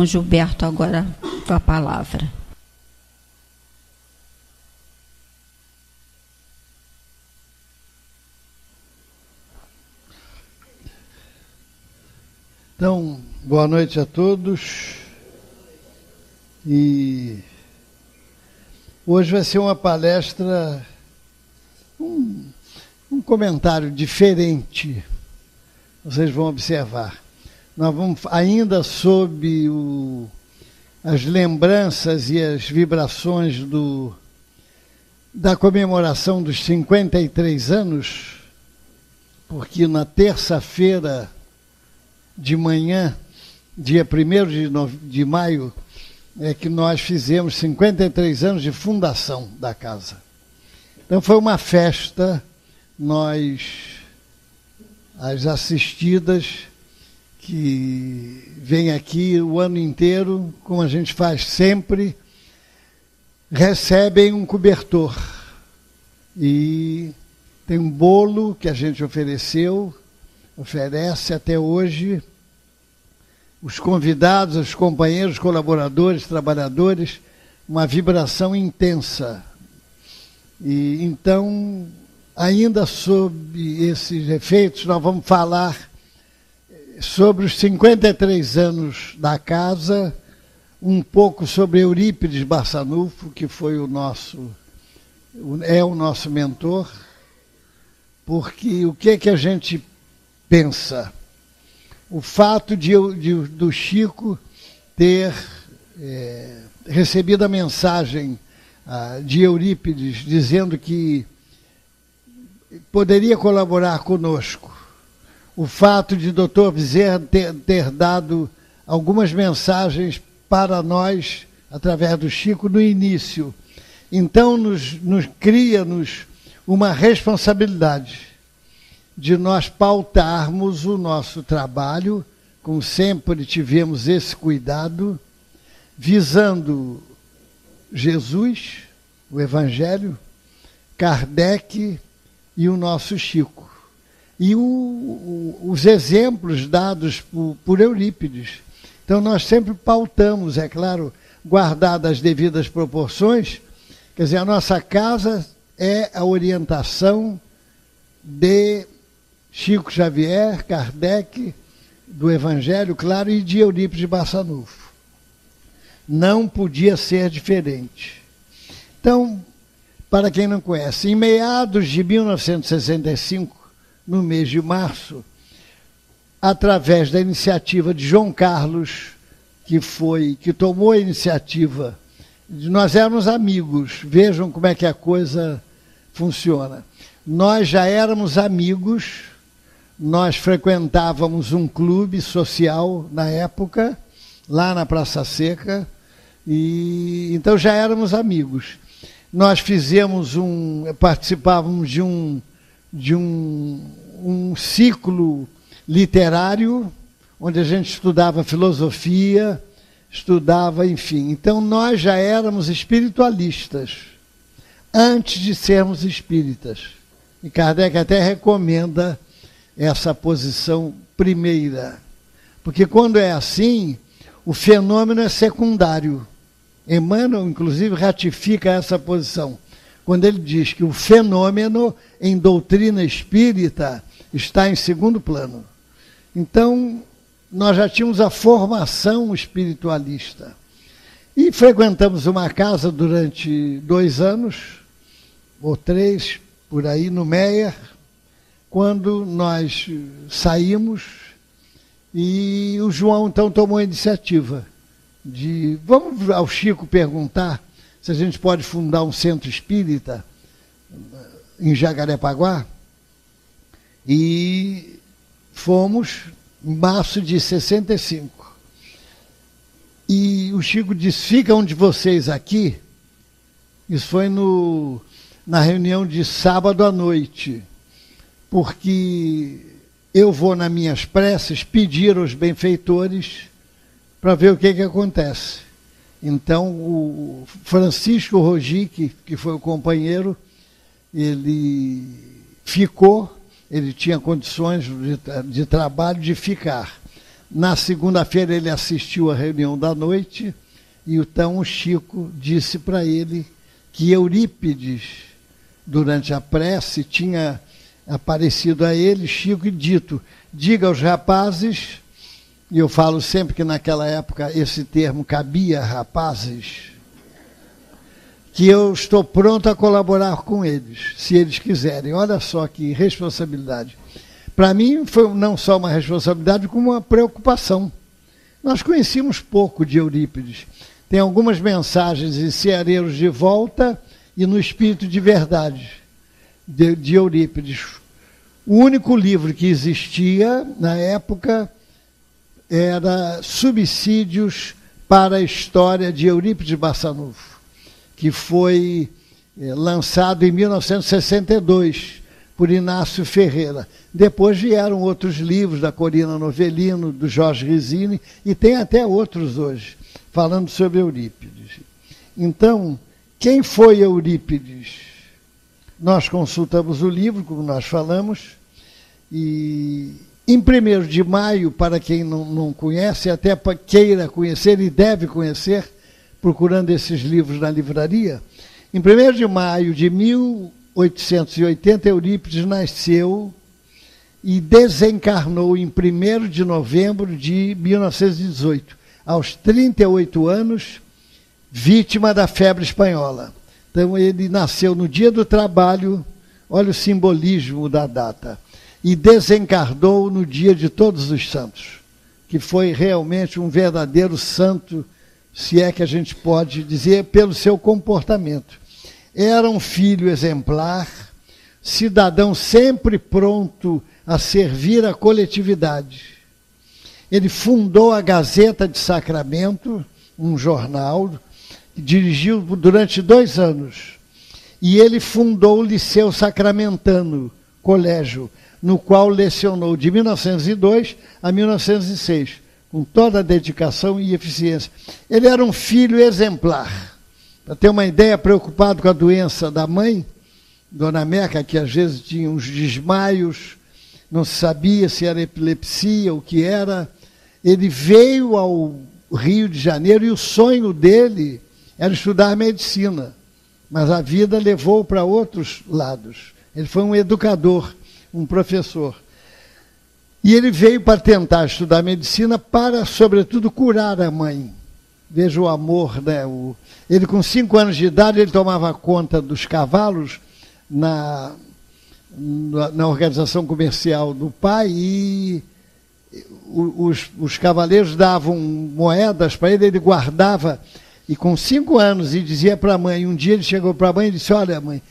Irmão Gilberto, agora com a palavra. Então, boa noite a todos. E hoje vai ser uma palestra, um comentário diferente. Vocês vão observar. Nós vamos ainda sob as lembranças e as vibrações da comemoração dos 53 anos, porque na terça-feira de manhã, dia 1º de maio, é que nós fizemos 53 anos de fundação da casa. Então foi uma festa, as assistidas, que vêm aqui o ano inteiro, como a gente faz sempre, recebem um cobertor. E tem um bolo que a gente oferece até hoje. Os convidados, os companheiros, colaboradores, trabalhadores, uma vibração intensa. E então, ainda sob esses efeitos, nós vamos falar sobre os 53 anos da casa, um pouco sobre Eurípides Barçanufo, que foi o nosso mentor, porque o que a gente pensa? O fato do Chico ter recebido a mensagem de Eurípides dizendo que poderia colaborar conosco. O fato de Dr. Bezerra ter dado algumas mensagens para nós, através do Chico, no início. Então, cria-nos uma responsabilidade de nós pautarmos o nosso trabalho, como sempre tivemos esse cuidado, visando Jesus, o Evangelho, Kardec e o nosso Chico. E os exemplos dados por Eurípides. Então nós sempre pautamos, é claro, guardadas as devidas proporções, quer dizer, a nossa casa é a orientação de Chico Xavier, Kardec, do Evangelho, claro, e de Eurípides Barçanufo. Não podia ser diferente. Então, para quem não conhece, em meados de 1965, no mês de março, através da iniciativa de João Carlos, que tomou a iniciativa, nós éramos amigos, vejam como é que a coisa funciona. Nós já éramos amigos. Nós frequentávamos um clube social na época, lá na Praça Seca, e então já éramos amigos. Nós participávamos de um ciclo literário, onde a gente estudava filosofia, enfim. Então nós já éramos espiritualistas, antes de sermos espíritas. E Kardec até recomenda essa posição primeira. Porque quando é assim, o fenômeno é secundário. Emmanuel, inclusive, ratifica essa posição, quando ele diz que o fenômeno, em doutrina espírita, está em segundo plano. Então, nós já tínhamos a formação espiritualista. E frequentamos uma casa durante 2 anos, ou 3, por aí, no Meier, quando nós saímos, e o João, então, tomou a iniciativa de... Vamos ao Chico perguntar se a gente pode fundar um centro espírita em Jacarepaguá. E fomos em março de 65. E o Chico disse, fica um de vocês aqui. Isso foi na reunião de sábado à noite, porque eu vou, nas minhas preces, pedir aos benfeitores para ver o que acontece. Então, o Francisco Rogic, que foi o companheiro, ele ficou, ele tinha condições de trabalho de ficar. Na segunda-feira ele assistiu à reunião da noite e então o Chico disse para ele que Eurípides, durante a prece, tinha aparecido a ele, Chico, e dito: diga aos rapazes, e eu falo sempre que naquela época esse termo cabia a rapazes, que eu estou pronto a colaborar com eles, se eles quiserem. Olha só que responsabilidade. Para mim foi não só uma responsabilidade, como uma preocupação. Nós conhecíamos pouco de Eurípides. Tem algumas mensagens em Ceareiros de Volta e no Espírito de Verdade, de Eurípides. O único livro que existia na época era Subsídios para a História de Eurípides Barçanufo, que foi lançado em 1962 por Inácio Ferreira. Depois vieram outros livros da Corina Novellino, do Jorge Rizzini, e tem até outros hoje, falando sobre Eurípides. Então, quem foi Eurípides? Nós consultamos o livro, como nós falamos, e em 1º de maio, para quem não conhece, até queira conhecer e deve conhecer, procurando esses livros na livraria, em 1º de maio de 1880, Eurípides nasceu e desencarnou em 1º de novembro de 1918, aos 38 anos, vítima da febre espanhola. Então ele nasceu no dia do trabalho, olha o simbolismo da data, e desencarnou no dia de Todos os Santos, que foi realmente um verdadeiro santo, se é que a gente pode dizer, pelo seu comportamento. Era um filho exemplar, cidadão sempre pronto a servir a coletividade. Ele fundou a Gazeta de Sacramento, um jornal, que dirigiu durante 2 anos. E ele fundou o Liceu Sacramentano, colégio, no qual lecionou de 1902 a 1906, com toda a dedicação e eficiência. Ele era um filho exemplar. Para ter uma ideia, preocupado com a doença da mãe, Dona Meca, que às vezes tinha uns desmaios, não se sabia se era epilepsia, o que era. Ele veio ao Rio de Janeiro e o sonho dele era estudar medicina, mas a vida levou para outros lados. Ele foi um educador, um professor. E ele veio para tentar estudar medicina para, sobretudo, curar a mãe. Veja o amor, né? Ele, com 5 anos de idade, ele tomava conta dos cavalos na organização comercial do pai e os cavaleiros davam moedas para ele, ele guardava, e com 5 anos, e dizia para a mãe, um dia ele chegou para a mãe e disse: olha, mãe,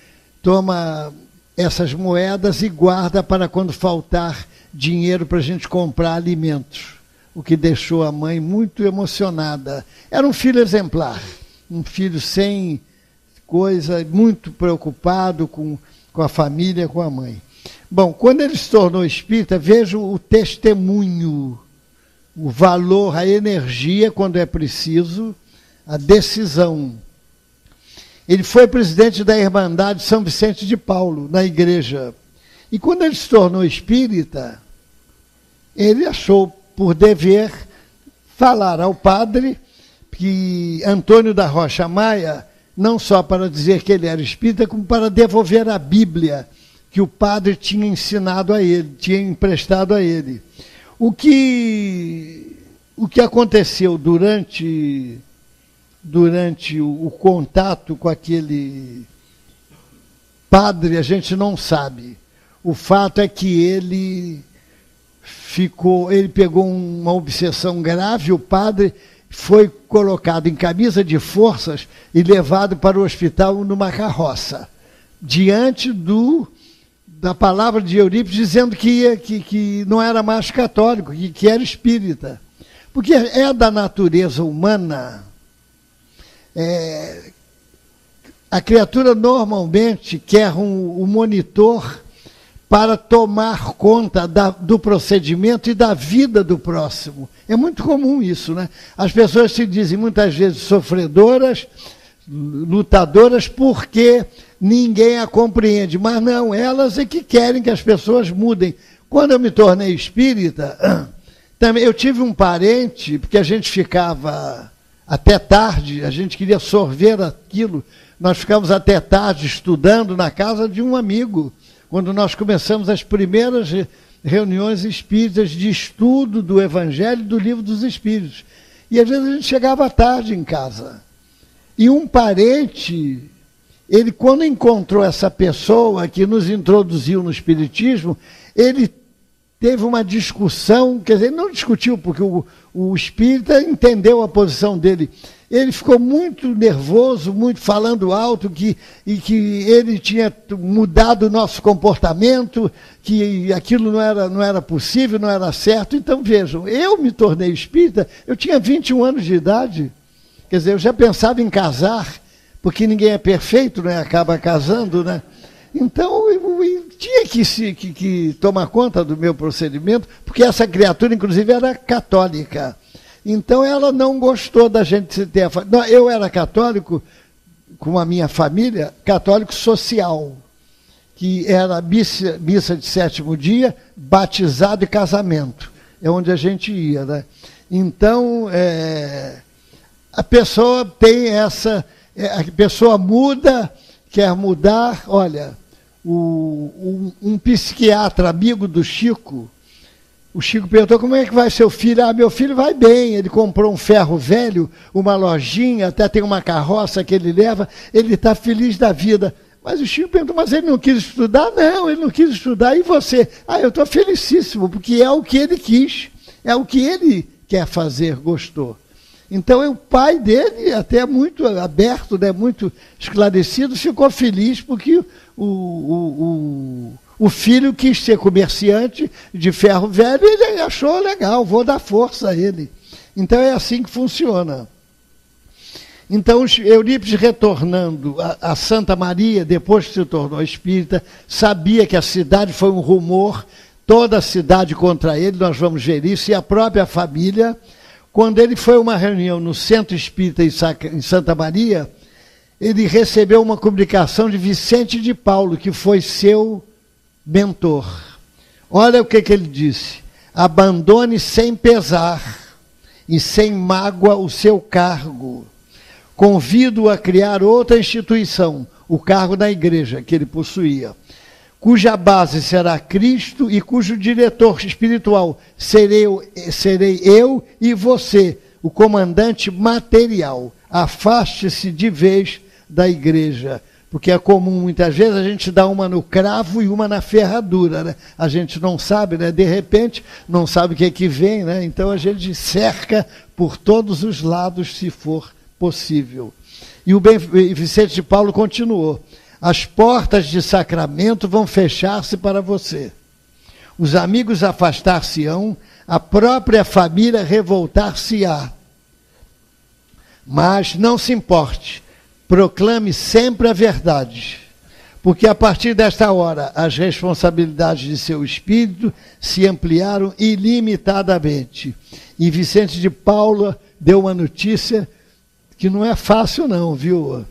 toma essas moedas e guarda para quando faltar dinheiro para a gente comprar alimentos. O que deixou a mãe muito emocionada. Era um filho exemplar, um filho sem coisa, muito preocupado com a família, com a mãe. Bom, quando ele se tornou espírita, veja o testemunho, o valor, a energia quando é preciso, a decisão. Ele foi presidente da Irmandade São Vicente de Paulo, na igreja. E quando ele se tornou espírita, ele achou por dever falar ao padre que Antônio da Rocha Maia, não só para dizer que ele era espírita, como para devolver a Bíblia que o padre tinha ensinado a ele, tinha emprestado a ele. O que aconteceu durante o contato com aquele padre, a gente não sabe. O fato é que ele pegou uma obsessão grave, o padre foi colocado em camisa de forças e levado para o hospital numa carroça, diante da palavra de Eurípides dizendo que não era mais católico, que era espírita. Porque é da natureza humana. A criatura normalmente quer um monitor para tomar conta do procedimento e da vida do próximo. É muito comum isso, né? As pessoas se dizem muitas vezes sofredoras, lutadoras, porque ninguém a compreende. Mas não, elas é que querem que as pessoas mudem. Quando eu me tornei espírita, Também eu tive um parente, porque a gente ficava até tarde, a gente queria sorver aquilo, nós ficávamos até tarde estudando na casa de um amigo, quando nós começamos as primeiras reuniões espíritas de estudo do Evangelho e do Livro dos Espíritos. E às vezes a gente chegava tarde em casa. E um parente, ele quando encontrou essa pessoa que nos introduziu no Espiritismo, ele teve uma discussão, quer dizer, ele não discutiu porque o espírita entendeu a posição dele. Ele ficou muito nervoso, muito falando alto, e que ele tinha mudado o nosso comportamento, que aquilo não era possível, não era certo. Então, vejam, eu me tornei espírita, eu tinha 21 anos de idade, quer dizer, eu já pensava em casar, porque ninguém é perfeito, né? Acaba casando, né? Então, eu tinha que tomar conta do meu procedimento, porque essa criatura, inclusive, era católica. Então, ela não gostou da gente ter... Eu era católico, com a minha família, católico social, que era missa de 7º dia, batizado e casamento. É onde a gente ia, né? Então, a pessoa tem essa... A pessoa muda, quer mudar. Olha, um psiquiatra, amigo do Chico, o Chico perguntou, como é que vai seu filho? Ah, meu filho vai bem, ele comprou um ferro velho, uma lojinha, até tem uma carroça que ele leva, ele está feliz da vida. Mas o Chico perguntou, mas ele não quis estudar? Não, ele não quis estudar. E você? Ah, eu estou felicíssimo, porque é o que ele quis, é o que ele quer fazer, gostou. Então, o pai dele, até muito aberto, né, muito esclarecido, ficou feliz porque o filho quis ser comerciante de ferro velho e ele achou legal, vou dar força a ele. Então, é assim que funciona. Então, Eurípides, retornando a Santa Maria, depois que se tornou espírita, sabia que a cidade foi um rumor, toda a cidade contra ele, nós vamos ver isso, e a própria família. Quando ele foi a uma reunião no Centro Espírita em Santa Maria, ele recebeu uma comunicação de Vicente de Paulo, que foi seu mentor. Olha o que ele disse: abandone sem pesar e sem mágoa o seu cargo. Convido-o a criar outra instituição, o cargo da igreja que ele possuía, cuja base será Cristo e cujo diretor espiritual serei eu e você, o comandante material. Afaste-se de vez da igreja, porque é comum, muitas vezes, a gente dá uma no cravo e uma na ferradura, né? A gente não sabe, né? De repente, não sabe o que é que vem, né? Então a gente cerca por todos os lados, se for possível. E o Vicente de Paulo continuou: as portas de Sacramento vão fechar-se para você. Os amigos afastar-se-ão, a própria família revoltar-se-á. Mas não se importe, proclame sempre a verdade, porque a partir desta hora as responsabilidades de seu espírito se ampliaram ilimitadamente. E Vicente de Paulo deu uma notícia que não é fácil não, viu?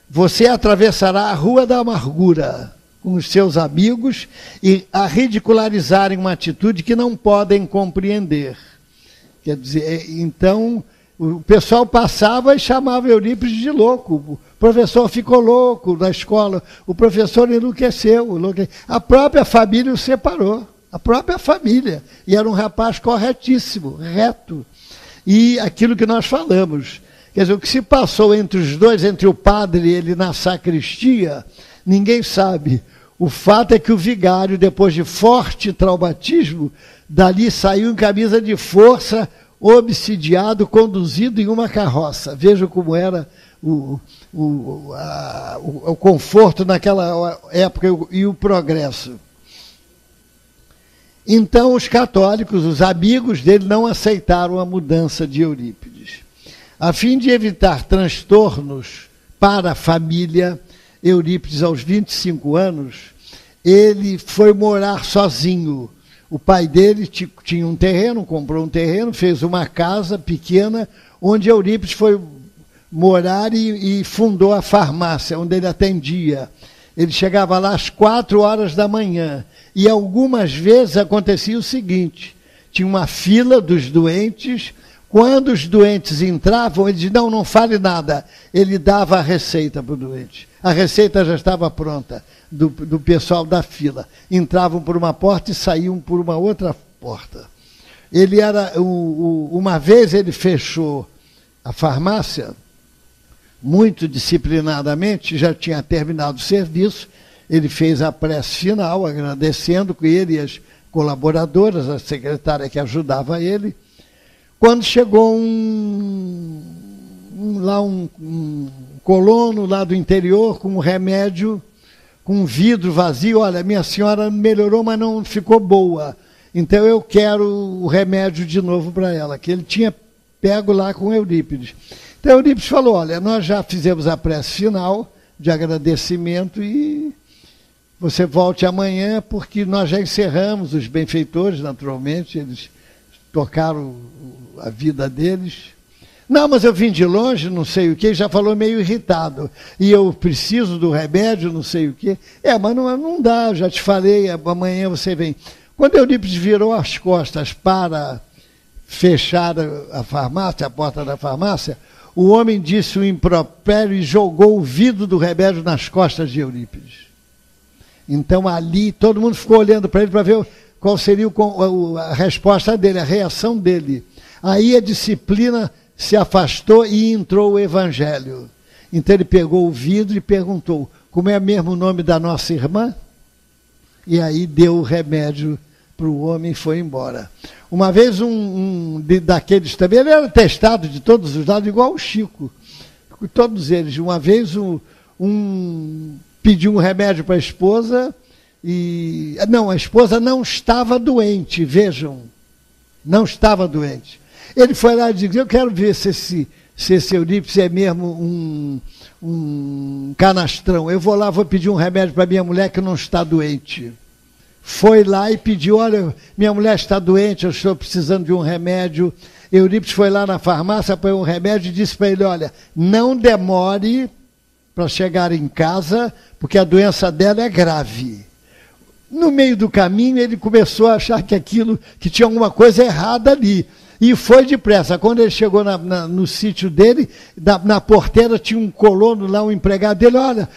Você atravessará a Rua da Amargura com os seus amigos e a ridicularizarem uma atitude que não podem compreender. Quer dizer, então, o pessoal passava e chamava Eurípides de louco. O professor ficou louco na escola, o professor enlouqueceu. A própria família o separou, a própria família. E era um rapaz corretíssimo, reto. E aquilo que nós falamos, quer dizer, o que se passou entre os dois, entre o padre e ele na sacristia, ninguém sabe. O fato é que o vigário, depois de forte traumatismo, dali saiu em camisa de força, obsidiado, conduzido em uma carroça. Vejam como era o conforto naquela época e o progresso. Então, os católicos, os amigos dele, não aceitaram a mudança de Eurípides. A fim de evitar transtornos para a família, Eurípides, aos 25 anos, ele foi morar sozinho. O pai dele tinha um terreno, comprou um terreno, fez uma casa pequena, onde Eurípides foi morar e fundou a farmácia, onde ele atendia. Ele chegava lá às 4 horas da manhã. E algumas vezes acontecia o seguinte, tinha uma fila dos doentes. Quando os doentes entravam, ele dizia, não fale nada. Ele dava a receita para o doente. A receita já estava pronta, do pessoal da fila. Entravam por uma porta e saíam por uma outra porta. Ele era, uma vez ele fechou a farmácia, muito disciplinadamente, já tinha terminado o serviço, ele fez a prece final, agradecendo com ele e as colaboradoras, a secretária que ajudava ele. Quando chegou um colono lá do interior com um remédio, com um vidro vazio, olha, minha senhora melhorou, mas não ficou boa. Então eu quero o remédio de novo para ela, que ele tinha pego lá com Eurípides. Então Eurípides falou, olha, nós já fizemos a prece final de agradecimento e você volte amanhã, porque nós já encerramos os benfeitores, naturalmente, eles tocaram a vida deles. Não, mas eu vim de longe, não sei o quê, já falou meio irritado. E eu preciso do remédio, não sei o quê. Mas não dá, já te falei, amanhã você vem. Quando Eurípides virou as costas para fechar a farmácia, a porta da farmácia, o homem disse um impropério e jogou o vidro do remédio nas costas de Eurípides. Então ali, todo mundo ficou olhando para ele para ver qual seria a resposta dele, a reação dele. Aí a disciplina se afastou e entrou o evangelho. Então ele pegou o vidro e perguntou, como é mesmo o nome da nossa irmã? E aí deu o remédio para o homem e foi embora. Uma vez daqueles também, ele era testado de todos os lados, igual o Chico. Todos eles. Uma vez pediu um remédio para a esposa e... Não, a esposa não estava doente, vejam. Não estava doente. Ele foi lá e disse, eu quero ver se esse Eurípides é mesmo um canastrão. Eu vou lá, vou pedir um remédio para minha mulher que não está doente. Foi lá e pediu, olha, minha mulher está doente, eu estou precisando de um remédio. Eurípides foi lá na farmácia, apanhou um remédio e disse para ele, olha, não demore para chegar em casa, porque a doença dela é grave. No meio do caminho, ele começou a achar que tinha alguma coisa errada ali. E foi depressa. Quando ele chegou no sítio dele, na porteira tinha um colono lá, um empregado dele, olha,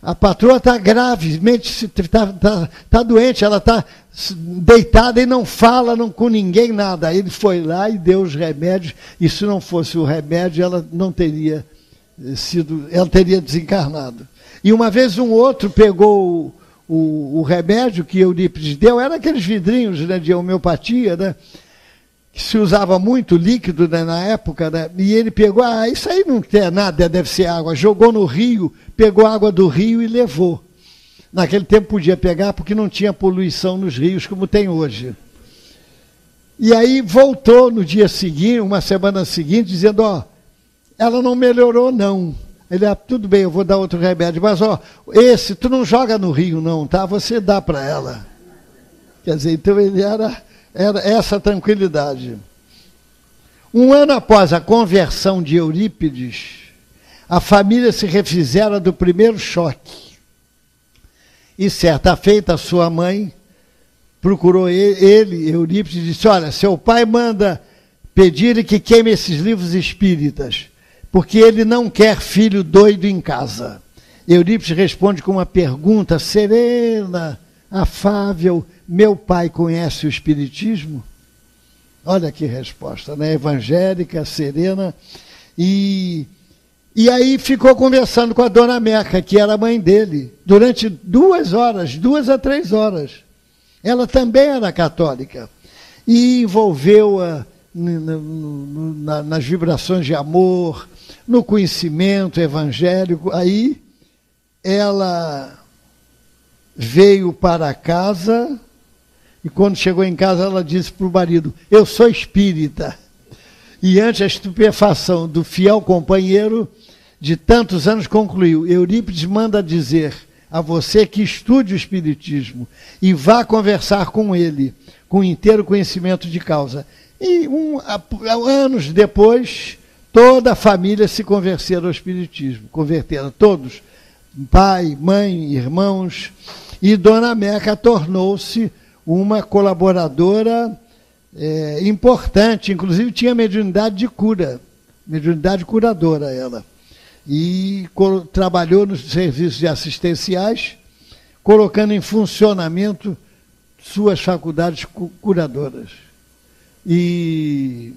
a patroa está gravemente, está doente, ela está deitada e não fala com ninguém, nada. Aí ele foi lá e deu os remédios, e se não fosse o remédio, ela não teria ela teria desencarnado. E uma vez um outro pegou o remédio que Eurípides deu, era aqueles vidrinhos, né, de homeopatia, né? Que se usava muito líquido, né, na época, né, e ele pegou, isso aí não tem nada, deve ser água, jogou no rio, pegou a água do rio e levou. Naquele tempo podia pegar porque não tinha poluição nos rios como tem hoje. E aí voltou no dia seguinte, uma semana seguinte, dizendo, ela não melhorou não. Ele, tudo bem, eu vou dar outro remédio, mas esse tu não joga no rio não, tá? Você dá para ela. Quer dizer, então ele era essa tranquilidade. Um ano após a conversão de Eurípides, a família se refizera do primeiro choque. E certa feita, a sua mãe procurou ele, Eurípides, e disse, olha, seu pai manda pedir que queime esses livros espíritas, porque ele não quer filho doido em casa. Eurípides responde com uma pergunta serena, afável, meu pai conhece o Espiritismo? Olha que resposta, né? Evangélica, serena. E aí ficou conversando com a dona Meca, que era a mãe dele, durante 2 a 3 horas. Ela também era católica. E envolveu-a nas vibrações de amor, no conhecimento evangélico. Aí ela veio para casa e quando chegou em casa ela disse para o marido, eu sou espírita. E ante a estupefação do fiel companheiro de tantos anos concluiu, Eurípides manda dizer a você que estude o espiritismo e vá conversar com ele, com inteiro conhecimento de causa. E anos depois, toda a família se converteram ao espiritismo, converteram todos, pai, mãe, irmãos, e Dona Meca tornou-se uma colaboradora importante, inclusive tinha mediunidade de cura, mediunidade curadora ela. E trabalhou nos serviços assistenciais, colocando em funcionamento suas faculdades curadoras. E,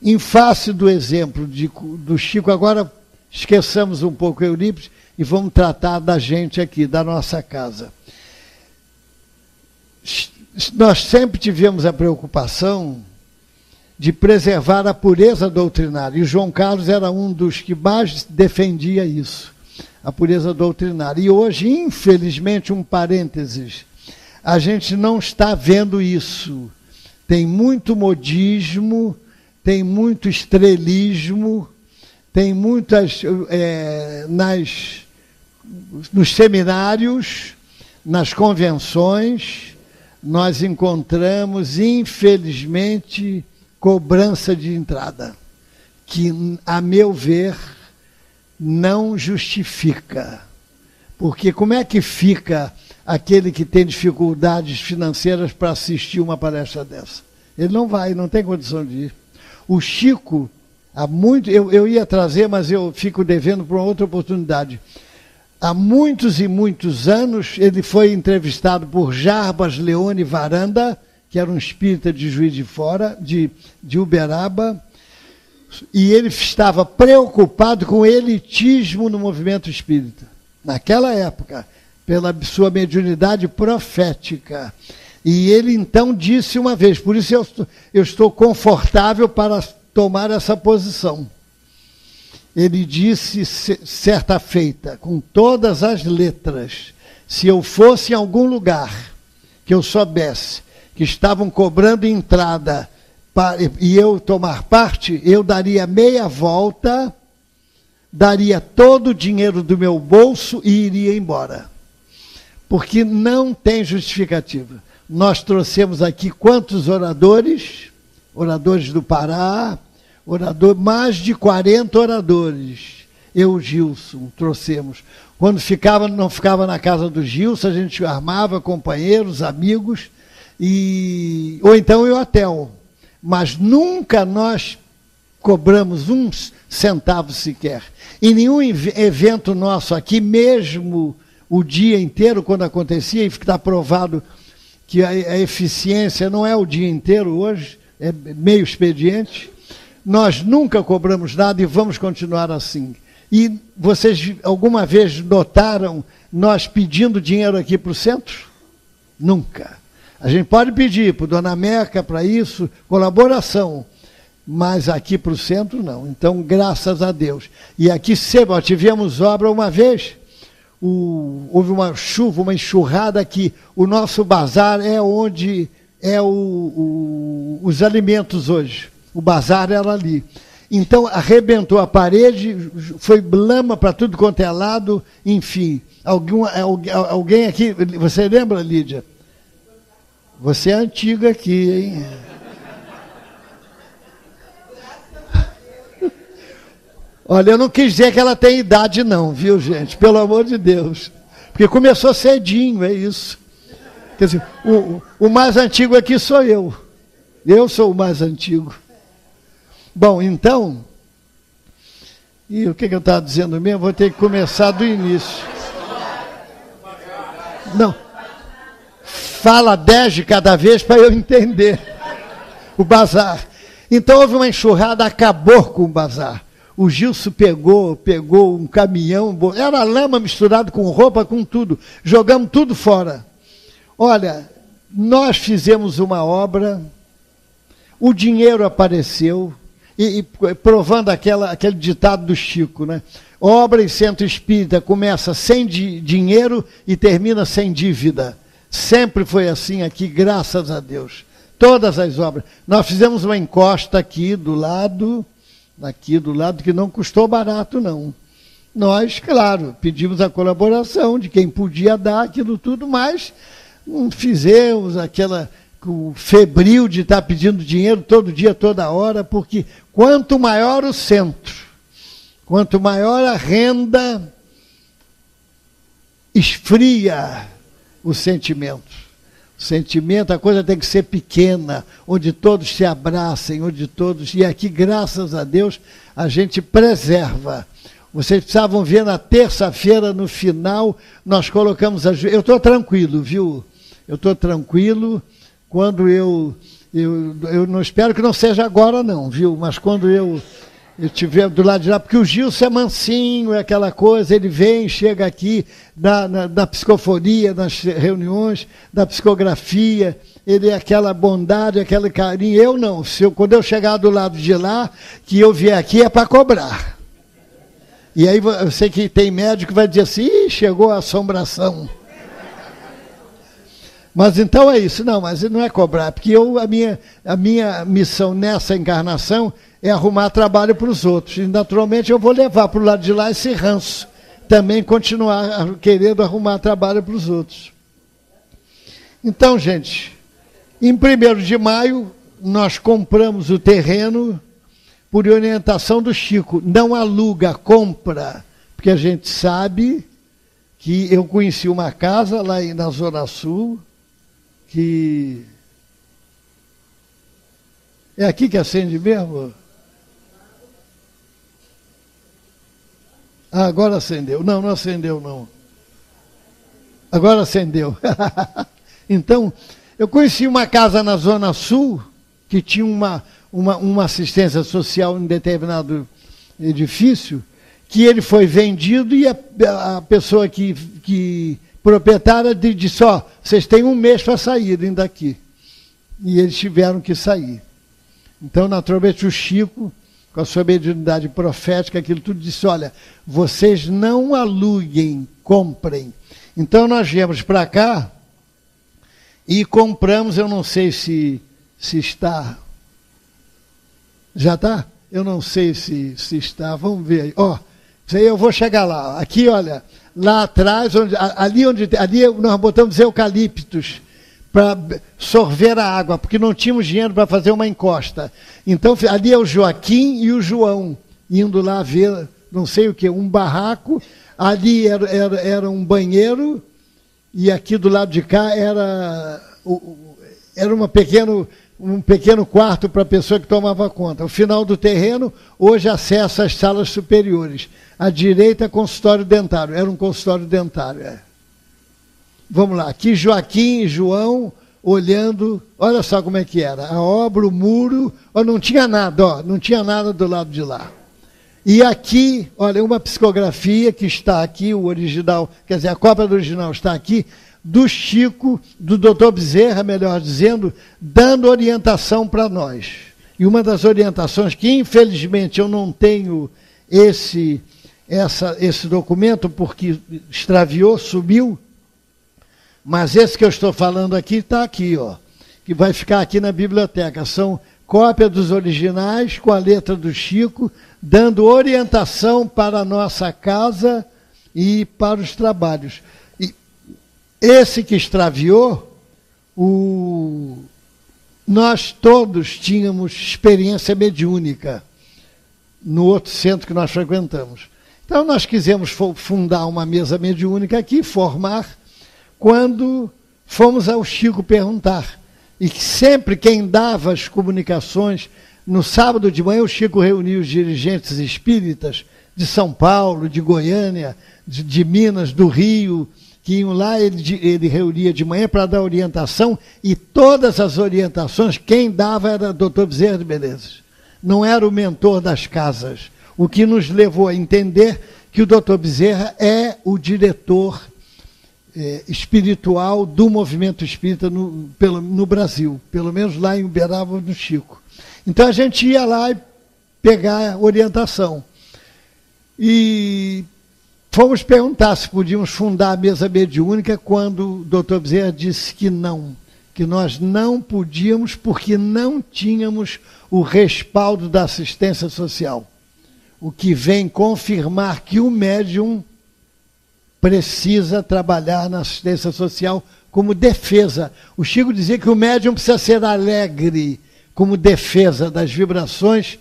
em face do exemplo do Chico, agora esqueçamos um pouco Eurípides e vamos tratar da gente aqui, da nossa casa. Nós sempre tivemos a preocupação de preservar a pureza doutrinária, e o João Carlos era um dos que mais defendia isso, a pureza doutrinária. E hoje, infelizmente, um parênteses, a gente não está vendo isso. Tem muito modismo, tem muito estrelismo, tem muitas, nos seminários, nas convenções, nós encontramos, infelizmente, cobrança de entrada, que, a meu ver, não justifica. Porque como é que fica aquele que tem dificuldades financeiras para assistir uma palestra dessa? Ele não vai, não tem condição de ir. O Chico, eu ia trazer, mas eu fico devendo para uma outra oportunidade. Há muitos e muitos anos, ele foi entrevistado por Jarbas Leone Varanda, que era um espírita de Juiz de Fora, de Uberaba, e ele estava preocupado com o elitismo no movimento espírita, naquela época, pela sua mediunidade profética. E ele então disse uma vez, por isso eu estou confortável para tomar essa posição. Ele disse certa feita, com todas as letras, se eu fosse em algum lugar que eu soubesse que estavam cobrando entrada e eu tomar parte, eu daria meia volta, daria todo o dinheiro do meu bolso e iria embora. Porque não tem justificativa. Nós trouxemos aqui quantos oradores? Oradores do Pará, mais de 40 oradores. Eu, Gilson, trouxemos. Quando não ficava na casa do Gilson, a gente armava companheiros, amigos, ou então eu Atel. Mas nunca nós cobramos um centavo sequer. Em nenhum evento nosso aqui, mesmo o dia inteiro, quando acontecia, e está provado que a eficiência não é o dia inteiro hoje, é meio expediente, nós nunca cobramos nada e vamos continuar assim. E vocês alguma vez notaram nós pedindo dinheiro aqui para o centro? Nunca. A gente pode pedir para Dona Meca, para isso, colaboração, mas aqui para o centro não. Então, graças a Deus. E aqui sempre, tivemos obra uma vez, houve uma chuva, uma enxurrada aqui, o nosso bazar é onde os alimentos hoje. O bazar era ali. Então, arrebentou a parede, foi lama para tudo quanto é lado, enfim. Alguém aqui, você lembra, Lídia? Você é antiga aqui, hein? Olha, eu não quis dizer que ela tem idade não, viu, gente? Pelo amor de Deus. Porque começou cedinho, é isso. Quer dizer, o mais antigo aqui sou eu. Eu sou o mais antigo. Bom, então... E o que eu estava dizendo mesmo? Vou ter que começar do início. Não. Fala 10 de cada vez para eu entender. O bazar. Então houve uma enxurrada, acabou com o bazar. O Gilson pegou um caminhão, era lama misturado com roupa, com tudo. Jogamos tudo fora. Olha, nós fizemos uma obra, o dinheiro apareceu, e provando aquele ditado do Chico, né? Obra e centro espírita começa sem dinheiro e termina sem dívida. Sempre foi assim aqui, graças a Deus. Todas as obras. Nós fizemos uma encosta aqui do lado, que não custou barato, não. Nós, claro, pedimos a colaboração de quem podia dar aquilo tudo, mas não fizemos aquela febril de estar pedindo dinheiro todo dia, toda hora, porque quanto maior o centro, quanto maior a renda, esfria o sentimento. Sentimento, a coisa tem que ser pequena, onde todos se abracem, onde todos... E aqui, graças a Deus, a gente preserva. Vocês precisavam ver na terça-feira, no final, nós colocamos... Eu estou tranquilo, viu? Eu estou tranquilo quando eu não espero que não seja agora, não, viu? Mas quando eu estiver do lado de lá, porque o Gilson é mansinho, é aquela coisa, ele vem, chega aqui na psicofonia, nas reuniões, da psicografia, ele é aquela bondade, aquele carinho. Eu não, quando eu chegar do lado de lá, que eu vier aqui é para cobrar. E aí eu sei que tem médico que vai dizer assim, ih, chegou a assombração. Mas então é isso, não, mas não é cobrar, porque a minha missão nessa encarnação é arrumar trabalho para os outros. E naturalmente eu vou levar para o lado de lá esse ranço, também continuar querendo arrumar trabalho para os outros. Então, gente, em 1º de maio, nós compramos o terreno por orientação do Chico. Não aluga, compra, porque a gente sabe que eu conheci uma casa lá na Zona Sul, que... É aqui que acende mesmo? Ah, agora acendeu. Não, não acendeu, não. Agora acendeu. Então, eu conheci uma casa na Zona Sul, que tinha uma assistência social em determinado edifício, que ele foi vendido e a pessoa que proprietária disse, ó, vocês têm um mês para saírem daqui. E eles tiveram que sair. Então, naturalmente, o Chico, com a sua mediunidade profética, aquilo tudo, disse, olha, vocês não aluguem, comprem. Então, nós viemos para cá e compramos, eu não sei se está... Já está? Eu não sei se está, vamos ver aí. Ó, isso aí eu vou chegar lá. Aqui, olha, lá atrás, ali nós botamos eucaliptos para sorver a água, porque não tínhamos dinheiro para fazer uma encosta. Então, ali é o Joaquim e o João, indo lá ver, não sei o que, um barraco. Ali era um banheiro, e aqui do lado de cá era um pequeno quarto para a pessoa que tomava conta. O final do terreno, hoje acessa às salas superiores. À direita, consultório dentário. Era um consultório dentário. É. Vamos lá. Aqui Joaquim e João olhando. Olha só como é que era. A obra, o muro. Ó, não tinha nada, ó, não tinha nada do lado de lá. E aqui, olha, uma psicografia que está aqui, o original, quer dizer, a cópia do original está aqui, do Chico, do Dr. Bezerra, melhor dizendo, dando orientação para nós. E uma das orientações que, infelizmente, eu não tenho esse documento, porque extraviou, sumiu, mas esse que eu estou falando aqui está aqui, ó, que vai ficar aqui na biblioteca. São cópia dos originais, com a letra do Chico, dando orientação para a nossa casa e para os trabalhos. Esse que extraviou, nós todos tínhamos experiência mediúnica no outro centro que nós frequentamos. Então nós quisemos fundar uma mesa mediúnica aqui, formar, quando fomos ao Chico perguntar. E que sempre quem dava as comunicações, no sábado de manhã o Chico reunia os dirigentes espíritas de São Paulo, de Goiânia, de Minas, do Rio, que iam lá, ele reunia de manhã para dar orientação, e todas as orientações, quem dava era o Dr. Bezerra de Menezes. Não era o mentor das casas, o que nos levou a entender que o Dr. Bezerra é o diretor espiritual do movimento espírita no Brasil, pelo menos lá em Uberaba, no Chico. Então a gente ia lá e pegar orientação. E fomos perguntar se podíamos fundar a mesa mediúnica, quando o Dr. Bezerra disse que não, que nós não podíamos porque não tínhamos o respaldo da assistência social. O que vem confirmar que o médium precisa trabalhar na assistência social como defesa. O Chico dizia que o médium precisa ser alegre como defesa das vibrações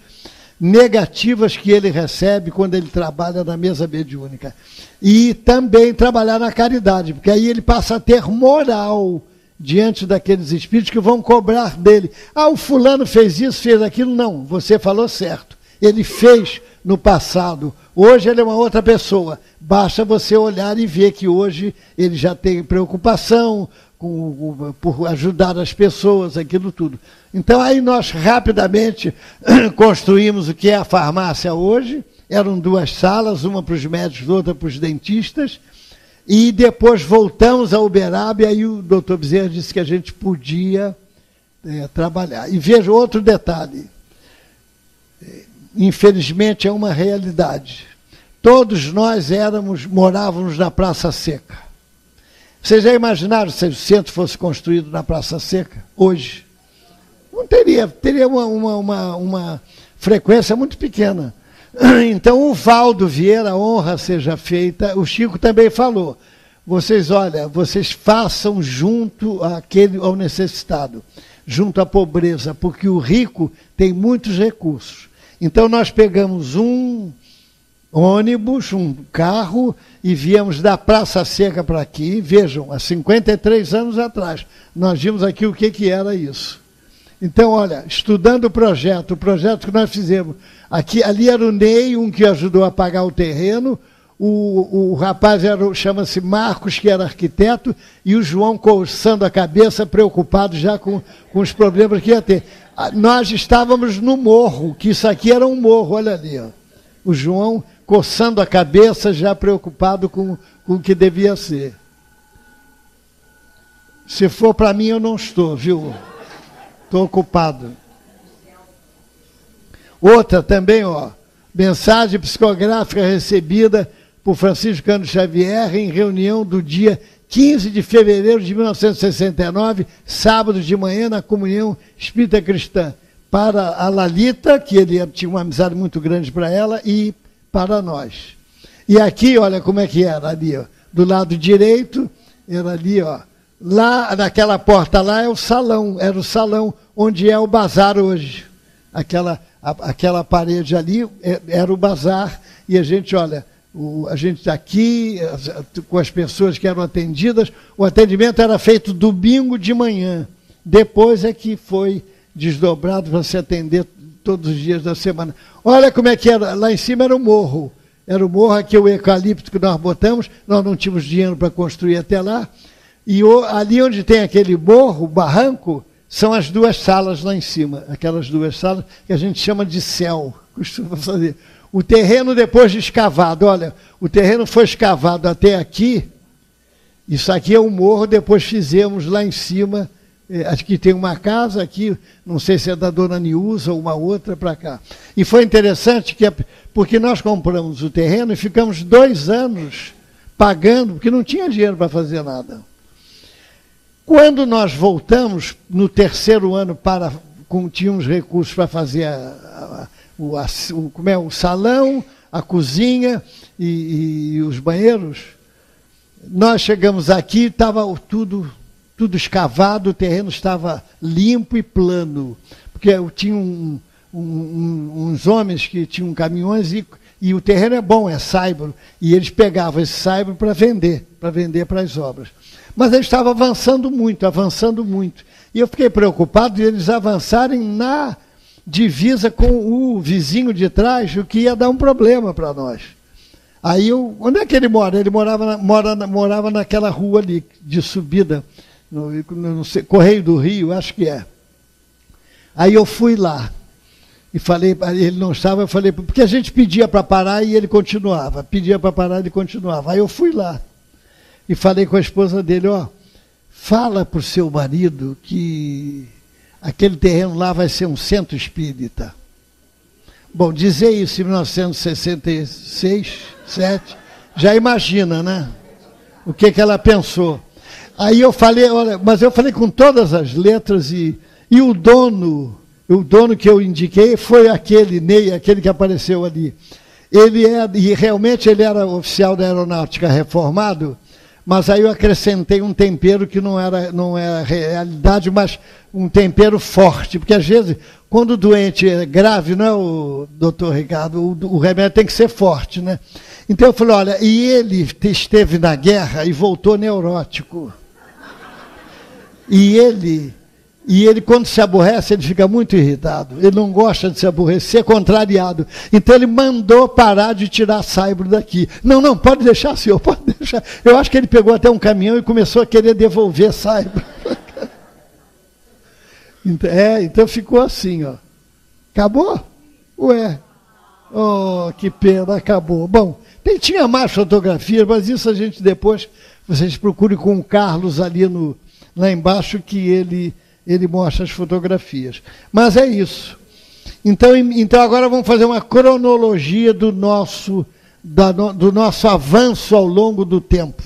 negativas que ele recebe quando ele trabalha na mesa mediúnica. E também trabalhar na caridade, porque aí ele passa a ter moral diante daqueles espíritos que vão cobrar dele. Ah, o fulano fez isso, fez aquilo. Não, você falou certo. Ele fez no passado. Hoje ele é uma outra pessoa. Basta você olhar e ver que hoje ele já tem preocupação por ajudar as pessoas, aquilo tudo. Então aí nós rapidamente construímos o que é a farmácia hoje. Eram 2 salas, uma para os médicos, outra para os dentistas. E depois voltamos a Uberaba e aí o doutor Bezerra disse que a gente podia trabalhar. E veja outro detalhe. Infelizmente é uma realidade. Todos nós morávamos na Praça Seca. Vocês já imaginaram se o centro fosse construído na Praça Seca hoje? Não teria uma frequência muito pequena. Então o Valdo Vieira, a honra seja feita, o Chico também falou, vocês façam junto ao necessitado, junto à pobreza, porque o rico tem muitos recursos. Então nós pegamos um ônibus, um carro, e viemos da Praça Seca para aqui, vejam, há 53 anos atrás, nós vimos aqui o que era isso. Então, olha, estudando o projeto que nós fizemos, ali era o Ney, um que ajudou a pagar o terreno, o rapaz chama-se Marcos, que era arquiteto, e o João coçando a cabeça, preocupado já com os problemas que ia ter. Nós estávamos no morro, que isso aqui era um morro, olha ali, ó. O João coçando a cabeça, já preocupado com o que devia ser. Se for para mim, eu não estou, viu? Estou ocupado. Outra também, ó, mensagem psicográfica recebida por Francisco Cândido Xavier em reunião do dia 15 de fevereiro de 1969, sábado de manhã, na Comunhão Espírita Cristã, para a Lalita, que ele tinha uma amizade muito grande para ela, e para nós. E aqui, olha como é que era ali, ó, do lado direito, era ali, ó, lá naquela porta lá é o salão, era o salão onde é o bazar hoje. Aquela parede ali era o bazar, e a gente, olha, a gente está aqui com as pessoas que eram atendidas, o atendimento era feito domingo de manhã, depois é que foi desdobrado para se atender todos os dias da semana. Olha como é que era, lá em cima era o morro aqui, o eucalipto que nós botamos, nós não tínhamos dinheiro para construir até lá, e ali onde tem aquele morro, o barranco, são as 2 salas lá em cima, aquelas 2 salas que a gente chama de céu, costuma fazer. O terreno depois de escavado, olha, o terreno foi escavado até aqui, isso aqui é um morro, depois fizemos lá em cima, acho que tem uma casa aqui, não sei se é da dona Niusa ou uma outra para cá. E foi interessante porque nós compramos o terreno e ficamos 2 anos pagando, porque não tinha dinheiro para fazer nada. Quando nós voltamos, no 3º ano, tínhamos recursos para fazer o salão, a cozinha e os banheiros, nós chegamos aqui, estava tudo escavado, o terreno estava limpo e plano, porque tinha uns homens que tinham caminhões e o terreno é bom, é saibro, e eles pegavam esse saibro para vender para as obras. Mas eles estavam avançando muito. E eu fiquei preocupado de eles avançarem na divisa com o vizinho de trás, o que ia dar um problema para nós. Aí, onde é que ele mora? Ele morava naquela rua ali, de subida, no Correio do Rio, acho que é. Aí eu fui lá e falei, ele não estava, eu falei, porque a gente pedia para parar e ele continuava, Aí eu fui lá e falei com a esposa dele, ó, fala para o seu marido que aquele terreno lá vai ser um centro espírita. Bom, dizer isso em 1966, 7, já imagina, né? O que ela pensou. Aí eu falei, olha, mas eu falei com todas as letras e o dono que eu indiquei foi aquele Ney, aquele que apareceu ali. E realmente ele era oficial da aeronáutica reformado, mas aí eu acrescentei um tempero que não era realidade, mas um tempero forte, porque às vezes, quando o doente é grave, não é, o doutor Ricardo, o remédio tem que ser forte, né? Então eu falei, olha, e ele esteve na guerra e voltou neurótico. E ele, quando se aborrece, ele fica muito irritado. Ele não gosta de se aborrecer, contrariado. Então ele mandou parar de tirar saibro daqui. Não, pode deixar, senhor, pode deixar. Eu acho que ele pegou até um caminhão e começou a querer devolver saibro. Então ficou assim, ó. Acabou? Ué. Oh, que pena, acabou. Bom, tinha mais fotografias, mas isso a gente depois, vocês procurem com o Carlos ali lá embaixo, que ele mostra as fotografias. Mas é isso. Então agora vamos fazer uma cronologia do nosso avanço ao longo do tempo.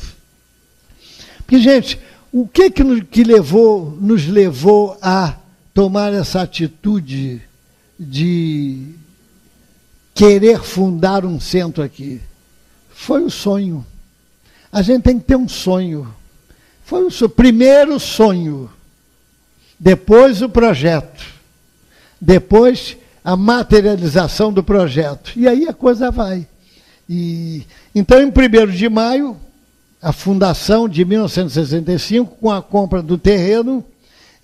Porque, gente, o que nos levou a tomar essa atitude de querer fundar um centro aqui? Foi o sonho. A gente tem que ter um sonho. Foi o primeiro sonho. Depois o projeto, depois a materialização do projeto. E aí a coisa vai. Então, em 1º de maio, a fundação de 1965, com a compra do terreno.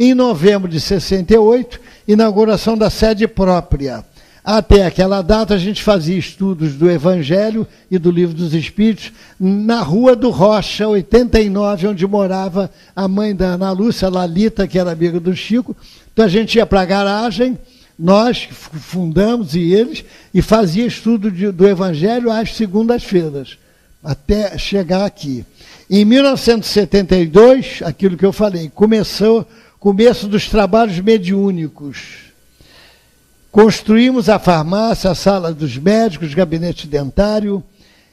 Em novembro de 68, inauguração da sede própria. Até aquela data, a gente fazia estudos do Evangelho e do Livro dos Espíritos na Rua do Rocha, 89, onde morava a mãe da Ana Lúcia, Lalita, que era amiga do Chico. Então a gente ia para a garagem, nós fundamos e eles, e fazia estudo do Evangelho às segundas-feiras, até chegar aqui. Em 1972, aquilo que eu falei, começo dos trabalhos mediúnicos. Construímos a farmácia, a sala dos médicos, gabinete dentário,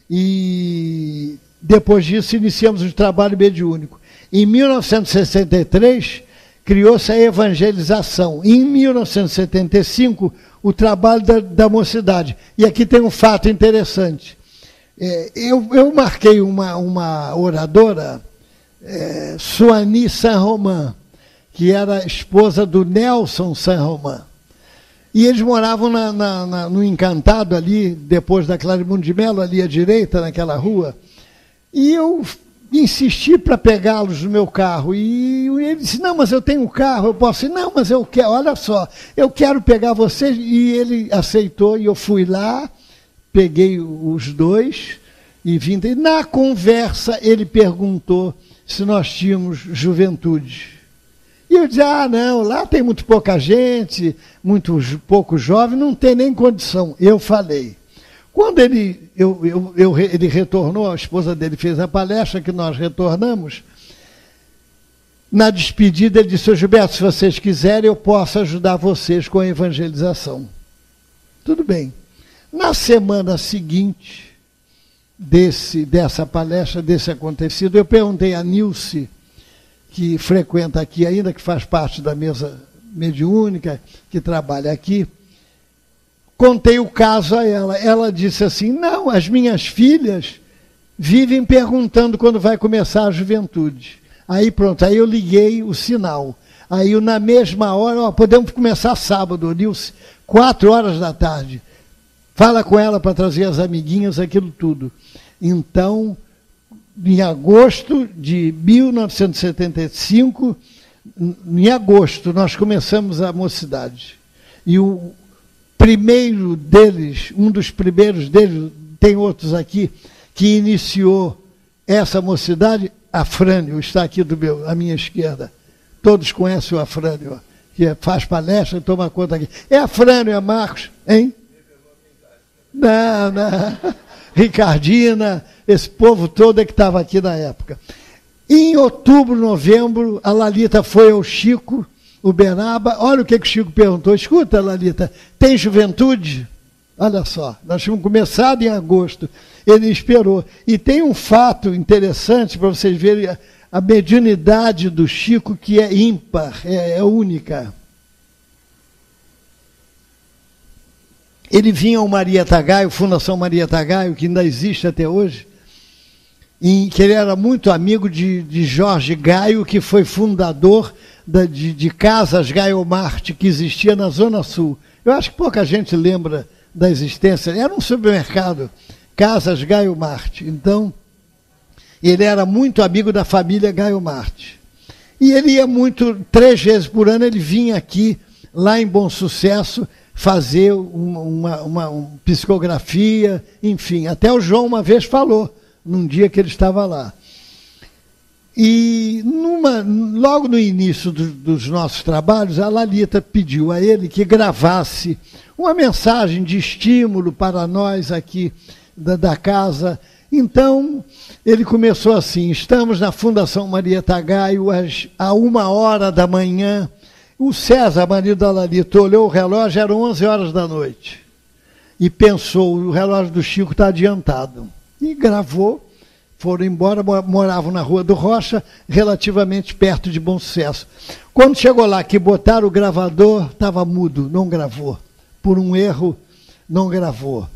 e depois disso iniciamos o trabalho mediúnico. Em 1963, criou-se a evangelização. Em 1975, o trabalho da mocidade. E aqui tem um fato interessante. Eu marquei uma oradora, Suani Saint-Romain, que era esposa do Nelson Saint-Romain. E eles moravam no Encantado, ali, depois da Clarimundo de Melo, ali à direita, naquela rua. E eu insisti para pegá-los no meu carro. E ele disse, não, mas eu tenho um carro, eu posso ir. Não, mas eu quero, olha só, eu quero pegar vocês. E ele aceitou, e eu fui lá, peguei os dois e vim. Na conversa, ele perguntou se nós tínhamos juventude. E eu disse, não, lá tem muito pouca gente, muito pouco jovem, não tem nem condição. Eu falei. Quando ele retornou, a esposa dele fez a palestra, que nós retornamos, na despedida ele disse, Gilberto, se vocês quiserem, eu posso ajudar vocês com a evangelização. Tudo bem. Na semana seguinte dessa palestra, desse acontecido, eu perguntei a Nilce, que frequenta aqui ainda, que faz parte da mesa mediúnica, que trabalha aqui, contei o caso a ela. Ela disse assim, não, as minhas filhas vivem perguntando quando vai começar a juventude. Aí pronto, aí eu liguei o sinal. Aí na mesma hora, podemos começar sábado, Nilce, 4 da tarde. Fala com ela para trazer as amiguinhas, aquilo tudo. Então, em agosto de 1975, em agosto, nós começamos a mocidade. E o primeiro deles, um dos primeiros deles, tem outros aqui, que iniciou essa mocidade, Afrânio, está aqui à minha esquerda. Todos conhecem o Afrânio, que faz palestra e toma conta aqui. É Afrânio, é Marcos, hein? Não. Ricardina, esse povo todo é que estava aqui na época. Em outubro, novembro, a Lalita foi ao Chico, Uberaba. Olha o que o Chico perguntou. Escuta, Lalita, tem juventude? Olha só, nós tínhamos começado em agosto. Ele esperou. E tem um fato interessante para vocês verem a mediunidade do Chico, que é ímpar, é única. Ele vinha ao Maria Tagaio, Fundação Maria Tagaio, que ainda existe até hoje, que ele era muito amigo de Jorge Gaio, que foi fundador de Casas Gaio Marte, que existia na Zona Sul. Eu acho que pouca gente lembra da existência. Era um supermercado, Casas Gaio Marte. Então, ele era muito amigo da família Gaio Marte. E ele ia muito, 3 vezes por ano, ele vinha aqui, lá em Bom Sucesso, fazer uma psicografia, enfim. Até o João uma vez falou, num dia que ele estava lá. E logo no início dos nossos trabalhos, a Lalita pediu a ele que gravasse uma mensagem de estímulo para nós aqui da casa. Então, ele começou assim: estamos na Fundação Marieta Gaio, a 1h da manhã. O César, marido da Lalita, olhou o relógio, eram 11 horas da noite. E pensou, o relógio do Chico está adiantado. E gravou. Foram embora, moravam na Rua do Rocha, relativamente perto de Bom Sucesso. Quando chegou lá, que botaram o gravador, estava mudo, não gravou. Por um erro, não gravou.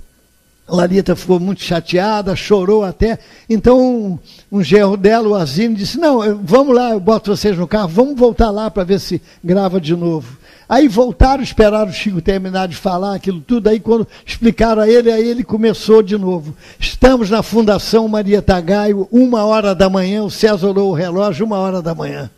A Lalita ficou muito chateada, chorou até. Então, um genro dela, o Azine, disse: não, vamos lá, eu boto vocês no carro, vamos voltar lá para ver se grava de novo. Aí voltaram, esperaram o Chico terminar de falar aquilo tudo. Aí quando explicaram a ele, aí ele começou de novo. Estamos na Fundação Marieta Gaio, 1h da manhã, o César olhou o relógio, 1h da manhã.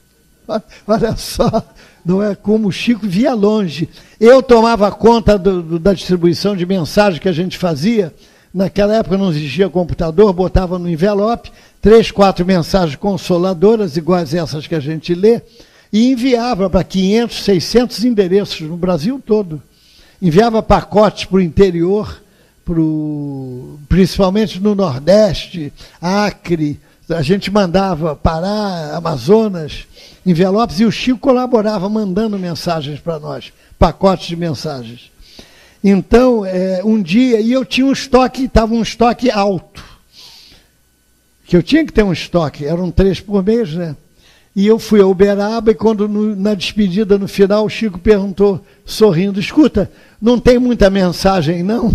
Olha só, não é como o Chico via longe. Eu tomava conta da distribuição de mensagens que a gente fazia. Naquela época não existia computador, botava no envelope 3, 4 mensagens consoladoras, iguais essas que a gente lê, e enviava para 500, 600 endereços no Brasil todo. Enviava pacotes para o interior, principalmente no Nordeste, Acre. A gente mandava Pará, Amazonas, envelopes, e o Chico colaborava mandando mensagens para nós, pacotes de mensagens. Então, um dia, e eu tinha um estoque, estava um estoque alto, que eu tinha que ter um estoque, eram 3 por mês, né? E eu fui a Uberaba, e quando na despedida, no final, o Chico perguntou, sorrindo: escuta, não tem muita mensagem, não?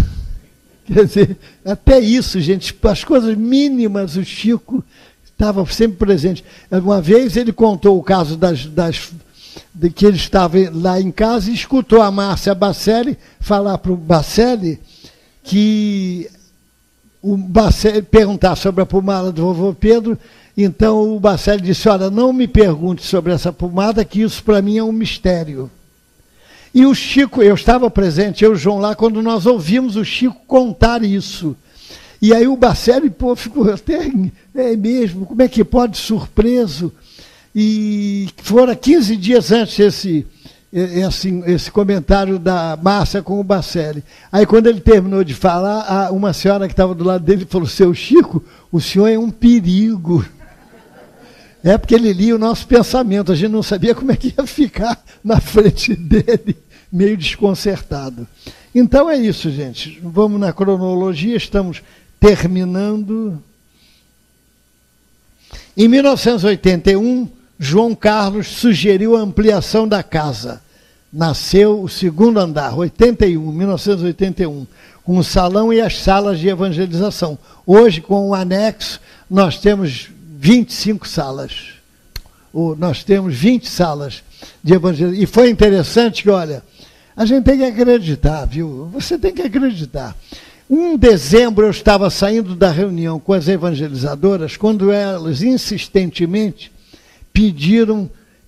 Quer dizer, até isso, gente, as coisas mínimas, o Chico estava sempre presente. Uma vez ele contou o caso de que ele estava lá em casa e escutou a Márcia Bacelli falar para o Bacelli que o Bacelli perguntar sobre a pomada do vovô Pedro. Então o Bacelli disse: olha, não me pergunte sobre essa pomada, que isso para mim é um mistério. E o Chico, eu estava presente, eu e o João lá, quando nós ouvimos o Chico contar isso. E aí o Bacelli, ficou até, mesmo, como é que pode, surpreso. E fora 15 dias antes esse comentário da Márcia com o Bacelli. Aí quando ele terminou de falar, uma senhora que estava do lado dele falou: seu Chico, o senhor é um perigo. É porque ele lia o nosso pensamento, a gente não sabia como é que ia ficar na frente dele, meio desconcertado. Então é isso, gente. Vamos na cronologia, estamos terminando. Em 1981, João Carlos sugeriu a ampliação da casa. Nasceu o 2º andar, 1981, com o salão e as salas de evangelização. Hoje, com o anexo, nós temos 25 salas. Nós temos 20 salas de evangelização. E foi interessante que, olha, a gente tem que acreditar, viu? Você tem que acreditar. Em dezembro eu estava saindo da reunião com as evangelizadoras, quando elas insistentemente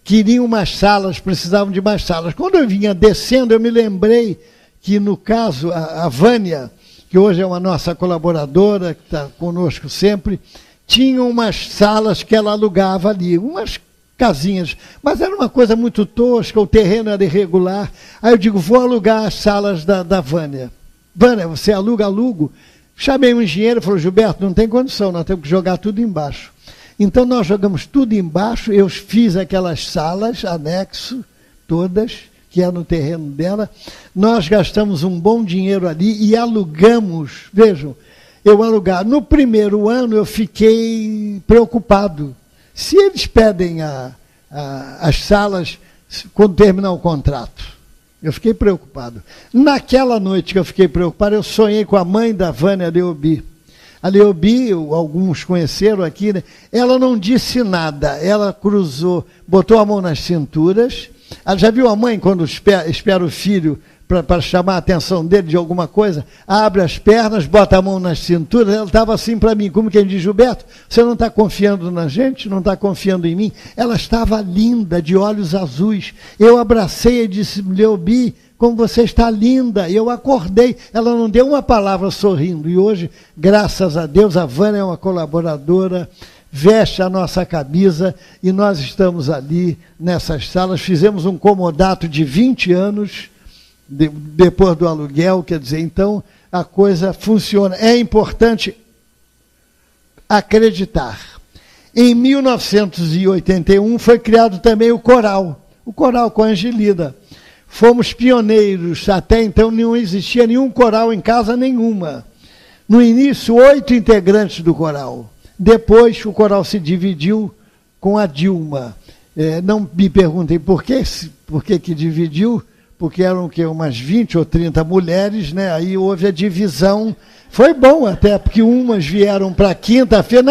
queriam mais salas, precisavam de mais salas. Quando eu vinha descendo, eu me lembrei que, no caso, a Vânia, que hoje é uma nossa colaboradora, que está conosco sempre, tinha umas salas que ela alugava ali, umas casinhas, mas era uma coisa muito tosca, o terreno era irregular. Aí eu digo: vou alugar as salas da Vânia. Vânia, você aluga? Alugo. Chamei um engenheiro e falou: Gilberto, não tem condição, nós temos que jogar tudo embaixo. Então nós jogamos tudo embaixo, eu fiz aquelas salas, anexo, todas, que é no terreno dela. Nós gastamos um bom dinheiro ali e alugamos, vejam, eu alugar. No primeiro ano eu fiquei preocupado. Se eles pedem as salas quando terminar o contrato, eu fiquei preocupado. Naquela noite que eu fiquei preocupado, eu sonhei com a mãe da Vânia Leobi. A Leobi, alguns conheceram aqui, né? Ela não disse nada, ela cruzou, botou a mão nas cinturas. Ela já viu a mãe quando espera o filho para chamar a atenção dele de alguma coisa, abre as pernas, bota a mão na cintura. Ela estava assim para mim, como quem diz: Gilberto, você não está confiando na gente? Não está confiando em mim? Ela estava linda, de olhos azuis. Eu abracei e disse: Leobi, como você está linda. Eu acordei, ela não deu uma palavra sorrindo. E hoje, graças a Deus, a Vânia é uma colaboradora, veste a nossa camisa e nós estamos ali nessas salas. Fizemos um comodato de 20 anos, depois do aluguel, quer dizer, então a coisa funciona. É importante acreditar. Em 1981 foi criado também o coral com a Angelida. Fomos pioneiros, até então não existia nenhum coral em casa nenhuma. No início, 8 integrantes do coral. Depois o coral se dividiu com a Dilma. Não me perguntem por que dividiu, porque eram umas 20 ou 30 mulheres, né? Aí houve a divisão. Foi bom até, porque umas vieram para quinta-feira,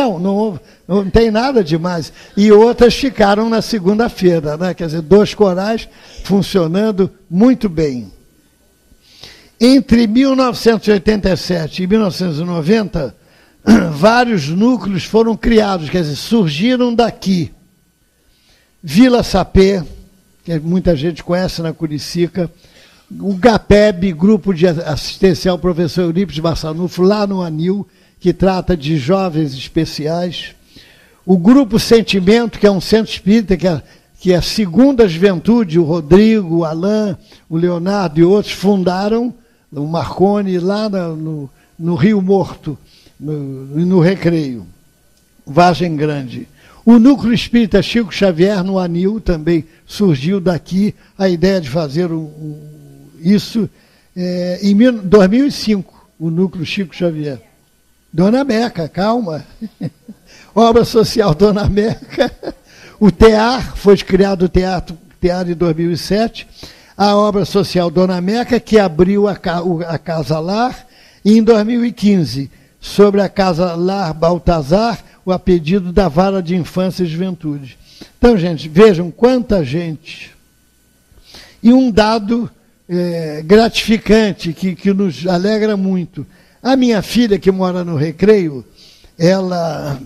não tem nada demais, e outras ficaram na segunda-feira, né? Quer dizer, 2 corais funcionando muito bem. Entre 1987 e 1990, vários núcleos foram criados, quer dizer, surgiram daqui. Vila Sapê, que muita gente conhece na Curicica, o GAPEB, Grupo de Assistencial Professor Eurípides Barçanufo, lá no Anil, que trata de jovens especiais. O Grupo Sentimento, que é um centro espírita, que é a Segunda Juventude, o Rodrigo, o Alain, o Leonardo e outros fundaram, o Marconi, lá no Rio Morto, no Recreio, Vargem Grande. O Núcleo Espírita Chico Xavier, no Anil, também surgiu daqui a ideia de fazer isso em 2005, o Núcleo Chico Xavier. Dona Meca, calma. Obra Social Dona Meca. O TEAR, foi criado o TEAR em 2007. A Obra Social Dona Meca, que abriu a Casa Lar, e em 2015, sobre a Casa Lar Baltazar, a pedido da Vara de Infância e Juventude. Então, gente, vejam quanta gente. E um dado gratificante, que nos alegra muito. A minha filha, que mora no Recreio, ela...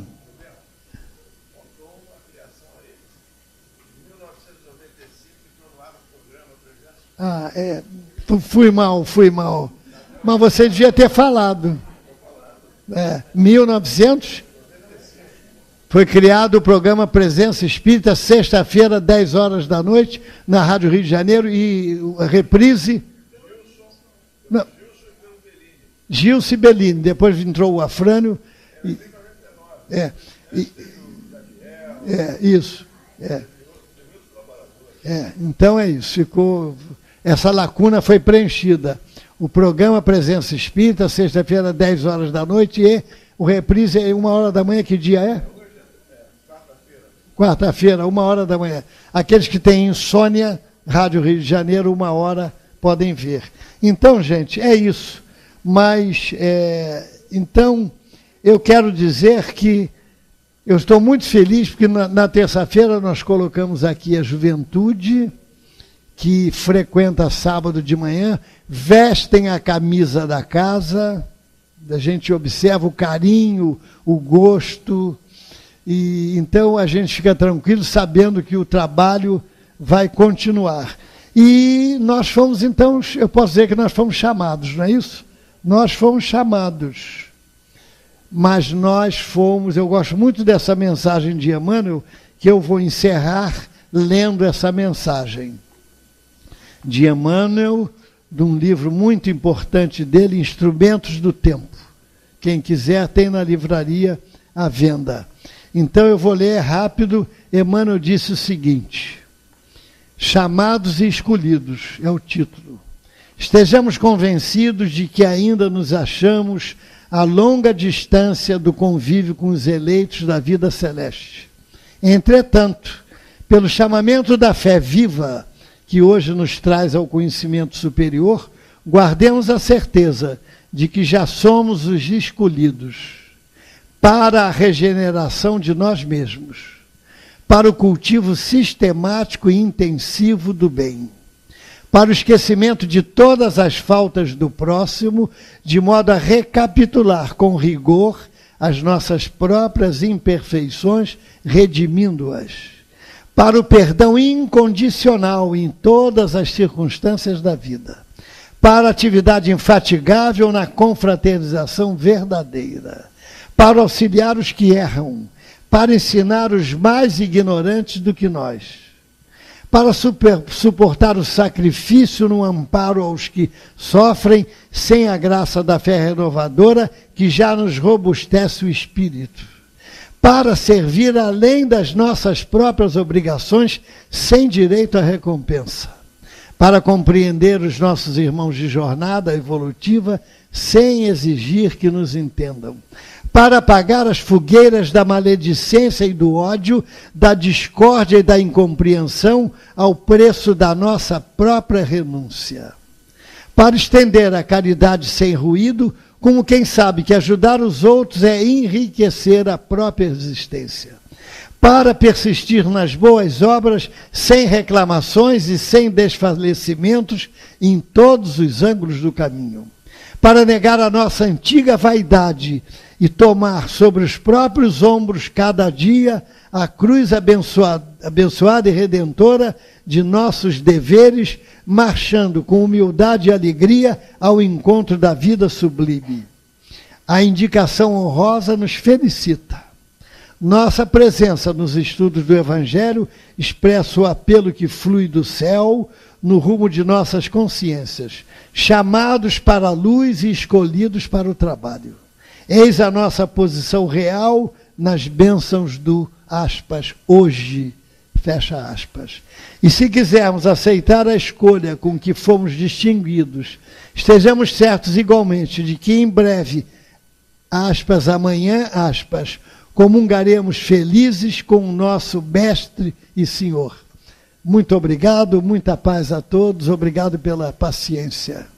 Fui mal. Mas você devia ter falado. 1900... Foi criado o programa Presença Espírita, sexta-feira, 10 horas da noite, na Rádio Rio de Janeiro, e a reprise... Gilson Bellini, depois entrou o Afrânio. Isso. Então é isso, essa lacuna foi preenchida. O programa Presença Espírita, sexta-feira, 10 horas da noite, e o reprise é 1 hora da manhã. Que dia é? Quarta-feira, 1 hora da manhã. Aqueles que têm insônia, Rádio Rio de Janeiro, 1 hora, podem ver. Então, gente, é isso. Mas, então, eu quero dizer que eu estou muito feliz, porque na terça-feira nós colocamos aqui a juventude, que frequenta sábado de manhã, vestem a camisa da casa, a gente observa o carinho, o gosto... E então a gente fica tranquilo sabendo que o trabalho vai continuar. E nós fomos, então, eu posso dizer que nós fomos chamados, não é isso? Nós fomos chamados. Mas nós fomos, eu gosto muito dessa mensagem de Emmanuel, que eu vou encerrar lendo essa mensagem de Emmanuel, de um livro muito importante dele, Instrumentos do Tempo. Quem quiser tem na livraria à venda. Então eu vou ler rápido. Emmanuel disse o seguinte: chamados e escolhidos, é o título. Estejamos convencidos de que ainda nos achamos a longa distância do convívio com os eleitos da vida celeste. Entretanto, pelo chamamento da fé viva, que hoje nos traz ao conhecimento superior, guardemos a certeza de que já somos os escolhidos para a regeneração de nós mesmos, para o cultivo sistemático e intensivo do bem, para o esquecimento de todas as faltas do próximo, de modo a recapitular com rigor as nossas próprias imperfeições, redimindo-as, para o perdão incondicional em todas as circunstâncias da vida, para a atividade infatigável na confraternização verdadeira, para auxiliar os que erram, para ensinar os mais ignorantes do que nós, para suportar o sacrifício no amparo aos que sofrem sem a graça da fé renovadora que já nos robustece o espírito, para servir além das nossas próprias obrigações sem direito à recompensa, para compreender os nossos irmãos de jornada evolutiva sem exigir que nos entendam, para apagar as fogueiras da maledicência e do ódio, da discórdia e da incompreensão ao preço da nossa própria renúncia, para estender a caridade sem ruído, como quem sabe que ajudar os outros é enriquecer a própria existência, para persistir nas boas obras sem reclamações e sem desfalecimentos em todos os ângulos do caminho, para negar a nossa antiga vaidade e tomar sobre os próprios ombros cada dia a cruz abençoada e redentora de nossos deveres, marchando com humildade e alegria ao encontro da vida sublime. A indicação honrosa nos felicita. Nossa presença nos estudos do Evangelho expressa o apelo que flui do céu no rumo de nossas consciências, chamados para a luz e escolhidos para o trabalho. Eis a nossa posição real nas bênçãos do, aspas, hoje, fecha aspas. E se quisermos aceitar a escolha com que fomos distinguidos, estejamos certos igualmente de que em breve, aspas, amanhã, aspas, comungaremos felizes com o nosso Mestre e Senhor. Muito obrigado, muita paz a todos, obrigado pela paciência.